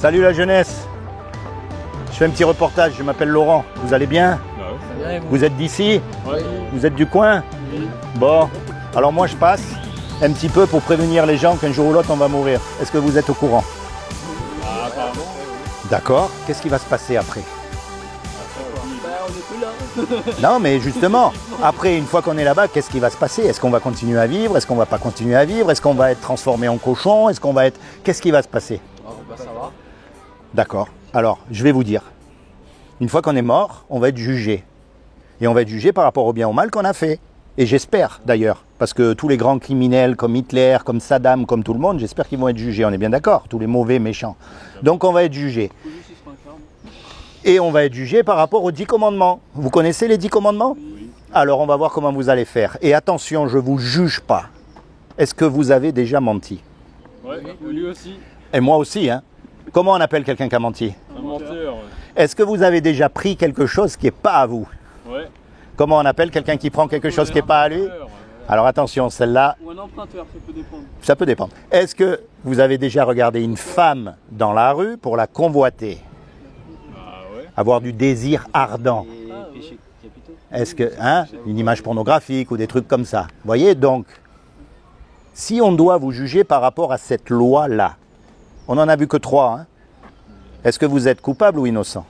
Salut la jeunesse. Je fais un petit reportage, je m'appelle Laurent. Vous allez bien? Ouais. Vous êtes d'ici? Ouais. Vous êtes du coin? Oui. Bon, alors moi je passe un petit peu pour prévenir les gens qu'un jour ou l'autre on va mourir. Est-ce que vous êtes au courant? Ah, apparemment, D'accord. Qu'est-ce qui va se passer après? on est plus là. Non mais justement, après une fois qu'on est là-bas, qu'est-ce qui va se passer? Est-ce qu'on va continuer à vivre? Est-ce qu'on va pas continuer à vivre? Est-ce qu'on va être transformé en cochon? Est-ce qu'on va être... Qu'est-ce qui va se passer? Ça va. D'accord. Alors, je vais vous dire. Une fois qu'on est mort, on va être jugé. Et on va être jugé par rapport au bien ou au mal qu'on a fait. Et j'espère d'ailleurs, parce que tous les grands criminels comme Hitler, comme Saddam, comme tout le monde, j'espère qu'ils vont être jugés, on est bien d'accord, tous les mauvais, méchants. Donc on va être jugé. Et on va être jugé par rapport aux 10 commandements. Vous connaissez les 10 commandements? Oui. Alors on va voir comment vous allez faire. Et attention, je ne vous juge pas. Est-ce que vous avez déjà menti? Ouais, lui aussi. Et moi aussi, hein. Comment on appelle quelqu'un qui a menti? Un menteur. Est-ce que vous avez déjà pris quelque chose qui n'est pas à vous? Ouais. Comment on appelle quelqu'un qui prend quelque chose qui n'est pas à lui? Alors attention, celle-là, Ou un emprunteur, ça peut dépendre. ça peut dépendre. Est-ce que vous avez déjà regardé une femme dans la rue pour la convoiter? Ah ouais. Avoir du désir ardent? Péché capitaux. Est-ce que, hein, une image pornographique ou des trucs comme ça? Vous voyez, donc, si on doit vous juger par rapport à cette loi-là, on n'en a vu que 3, hein? Est-ce que vous êtes coupable ou innocent?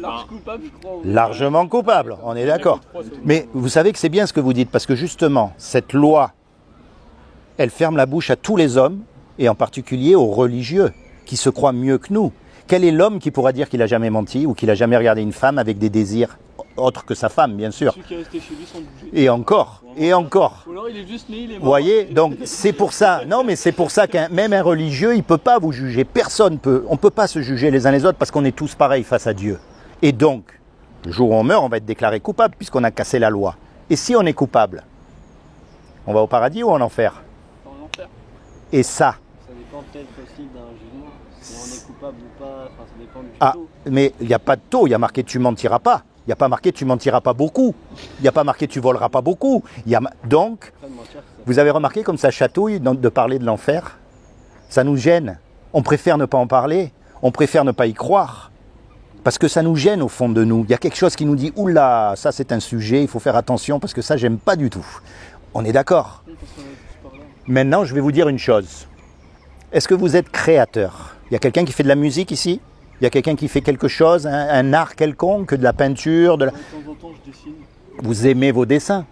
Large coupable, je crois. Largement coupable, on est d'accord. Mais vous savez que c'est bien ce que vous dites, parce que justement, cette loi, elle ferme la bouche à tous les hommes, et en particulier aux religieux, qui se croient mieux que nous. Quel est l'homme qui pourra dire qu'il n'a jamais menti, ou qu'il n'a jamais regardé une femme avec des désirs autres que sa femme, bien sûr? Celui qui est resté chez lui sans bouger. Et encore, et encore. Ou alors il est juste né, il est mort. Vous voyez, donc c'est pour ça, non mais c'est pour ça qu'un même un religieux, il ne peut pas vous juger, personne peut, on ne peut pas se juger les uns les autres parce qu'on est tous pareils face à Dieu. Et donc, le jour où on meurt, on va être déclaré coupable puisqu'on a cassé la loi. Et si on est coupable, on va au paradis ou en enfer? En enfer. Et ça, Ça dépend peut-être aussi d'un jugement. Si on est coupable ou pas, enfin, ça dépend du ah, taux. mais il n'y a pas de taux, il y a marqué tu mentiras pas. Il n'y a pas marqué tu mentiras pas beaucoup. Il n'y a pas marqué tu voleras pas beaucoup. Donc, Après, de mentir, ça- vous avez remarqué comme ça chatouille de parler de l'enfer? Ça nous gêne. On préfère ne pas en parler. On préfère ne pas y croire. Parce que ça nous gêne au fond de nous. Il y a quelque chose qui nous dit « Oula, ça c'est un sujet, il faut faire attention parce que ça j'aime pas du tout. » On est d'accord. Oui, parce qu'on est tous par là. Maintenant, je vais vous dire une chose. Est-ce que vous êtes créateur? Il y a quelqu'un qui fait de la musique ici? Il y a quelqu'un qui fait quelque chose, un art quelconque, de la peinture, de la... De temps en temps, je dessine. Vous aimez vos dessins?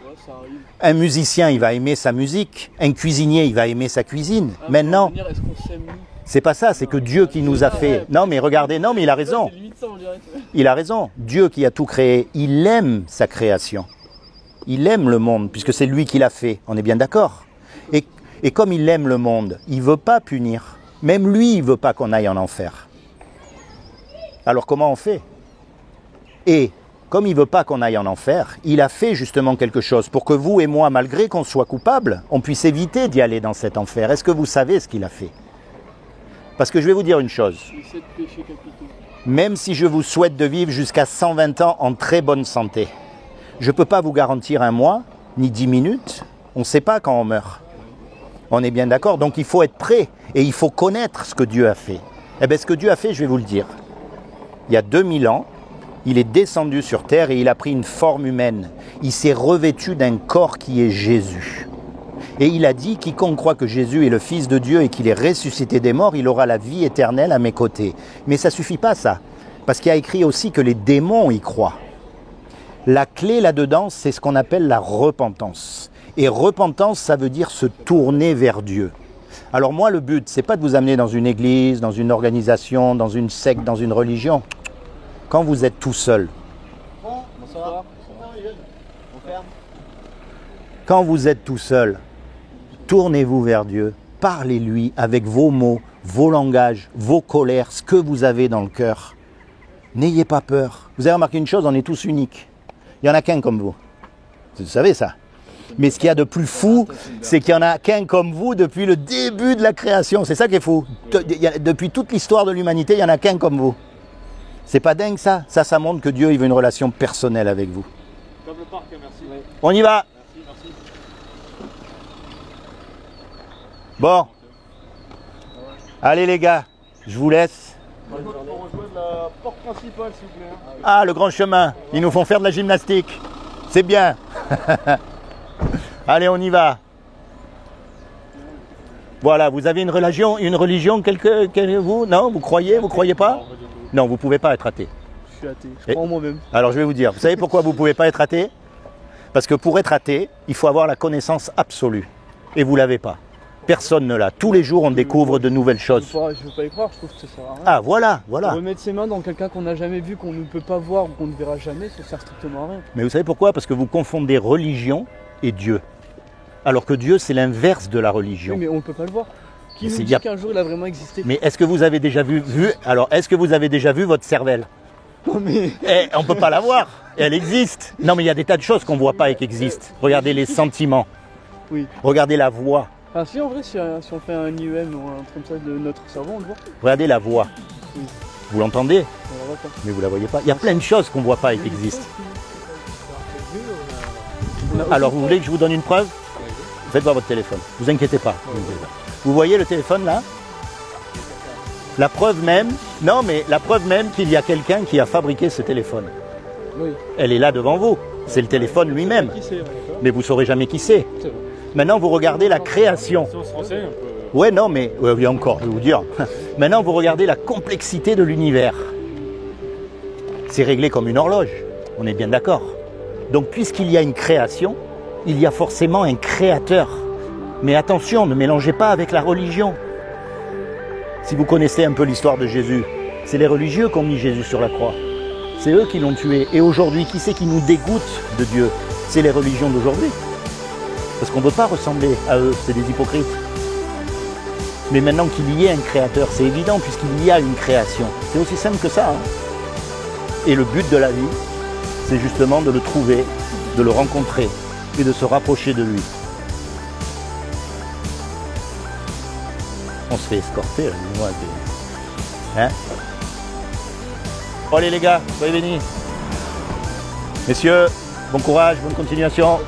Ouais, ça arrive. Un musicien, il va aimer sa musique. Un cuisinier, il va aimer sa cuisine. Ah, mais Maintenant, pour revenir, est-ce qu'on s'aime nous? c'est pas ça, c'est que Dieu qui nous a fait. Non, mais regardez, non, mais il a raison. C'est limite ça, on dirait. Il a raison. Dieu qui a tout créé, il aime sa création. Il aime le monde, puisque c'est lui qui l'a fait. On est bien d'accord. Et comme il aime le monde, il ne veut pas punir. Même lui, il ne veut pas qu'on aille en enfer. Alors comment on fait? Et comme il ne veut pas qu'on aille en enfer, il a fait justement quelque chose pour que vous et moi, malgré qu'on soit coupables, on puisse éviter d'y aller dans cet enfer. Est-ce que vous savez ce qu'il a fait? Parce que je vais vous dire une chose. Les 7 péchés capitaux. Même si je vous souhaite de vivre jusqu'à 120 ans en très bonne santé, je ne peux pas vous garantir un mois, ni 10 minutes. On ne sait pas quand on meurt. On est bien d'accord. Donc il faut être prêt et il faut connaître ce que Dieu a fait. Eh bien, ce que Dieu a fait, je vais vous le dire. Il y a 2000 ans, il est descendu sur terre et il a pris une forme humaine. Il s'est revêtu d'un corps qui est Jésus. Et il a dit, quiconque croit que Jésus est le Fils de Dieu et qu'il est ressuscité des morts, il aura la vie éternelle à mes côtés. Mais ça ne suffit pas ça, parce qu'il y a écrit aussi que les démons y croient. La clé là-dedans, c'est ce qu'on appelle la repentance. Et repentance, ça veut dire se tourner vers Dieu. Alors moi, le but, c'est pas de vous amener dans une église, dans une organisation, dans une secte, dans une religion. Quand vous êtes tout seul, Bonsoir. On ferme. quand vous êtes tout seul, tournez-vous vers Dieu, parlez-lui avec vos mots, vos langages, vos colères, ce que vous avez dans le cœur. N'ayez pas peur. Vous avez remarqué une chose, on est tous uniques. Il n'y en a qu'un comme vous. Vous savez ça. Mais ce qu'il y a de plus fou, c'est qu'il n'y en a qu'un comme vous depuis le début de la création. C'est ça qui est fou. Depuis toute l'histoire de l'humanité, il n'y en a qu'un comme vous. C'est pas dingue ça? Ça montre que Dieu il veut une relation personnelle avec vous. Comme le parc, merci. Ouais. On y va. Merci. Bon. Allez les gars, Je vous laisse. On rejoindre la porte principale, s'il vous plaît. Ah, le grand chemin. Ils nous font faire de la gymnastique. C'est bien. Allez, on y va. Voilà, vous avez une religion vous? Non, vous croyez pas? Non, vous ne pouvez pas être athée. Je suis athée, je crois en moi-même. Alors je vais vous dire, vous savez pourquoi vous ne pouvez pas être athée? Parce que pour être athée, il faut avoir la connaissance absolue. Et vous ne l'avez pas. Personne ne l'a. Tous les jours, on découvre de nouvelles choses. Je ne veux pas y croire, je trouve que ça sert à rien. Ah, voilà. Remettre ses mains dans quelqu'un qu'on n'a jamais vu, qu'on ne peut pas voir ou qu'on ne verra jamais, ça sert strictement à rien. Mais vous savez pourquoi? Parce que vous confondez religion et Dieu. Alors que Dieu, c'est l'inverse de la religion. Oui, mais on ne peut pas le voir. Qui nous dit qu'un jour il a vraiment existé? Mais est-ce que vous avez déjà vu votre cervelle? Non mais... On ne peut pas la voir. Elle existe. Non, mais il y a des tas de choses qu'on ne voit pas et qui existent. Regardez les sentiments. Oui. Regardez la voix. Enfin, si en vrai, si on fait un IEM ou un truc comme ça de notre cerveau, on le voit. Regardez la voix. Oui. Vous l'entendez? On la voit pas. Mais vous la voyez pas. Il y a plein de choses qu'on ne voit pas et qui existent. Alors, vous voulez que je vous donne une preuve? Faites voir votre téléphone. Vous inquiétez pas. Vous voyez le téléphone là? La preuve même, non mais la preuve même qu'il y a quelqu'un qui a fabriqué ce téléphone. Oui. Elle est là devant vous. C'est le téléphone lui-même. Mais vous ne saurez jamais qui c'est. Maintenant, vous regardez la création. Si on se renseigne, on peut... Ouais, non, mais oui, encore, je vais vous dire. Maintenant, vous regardez la complexité de l'univers. C'est réglé comme une horloge. On est bien d'accord. Donc, puisqu'il y a une création, il y a forcément un créateur. Mais attention, ne mélangez pas avec la religion. Si vous connaissez un peu l'histoire de Jésus, c'est les religieux qui ont mis Jésus sur la croix. C'est eux qui l'ont tué. Et aujourd'hui, qui c'est qui nous dégoûte de Dieu? C'est les religions d'aujourd'hui. Parce qu'on ne veut pas ressembler à eux, c'est des hypocrites. Mais maintenant qu'il y ait un créateur, c'est évident puisqu'il y a une création. C'est aussi simple que ça. Et le but de la vie, c'est justement de le trouver, de le rencontrer et de se rapprocher de lui. On se fait escorter, là, dis-moi. Hein? Bon, allez les gars, soyez bénis. Messieurs, bon courage, bonne continuation.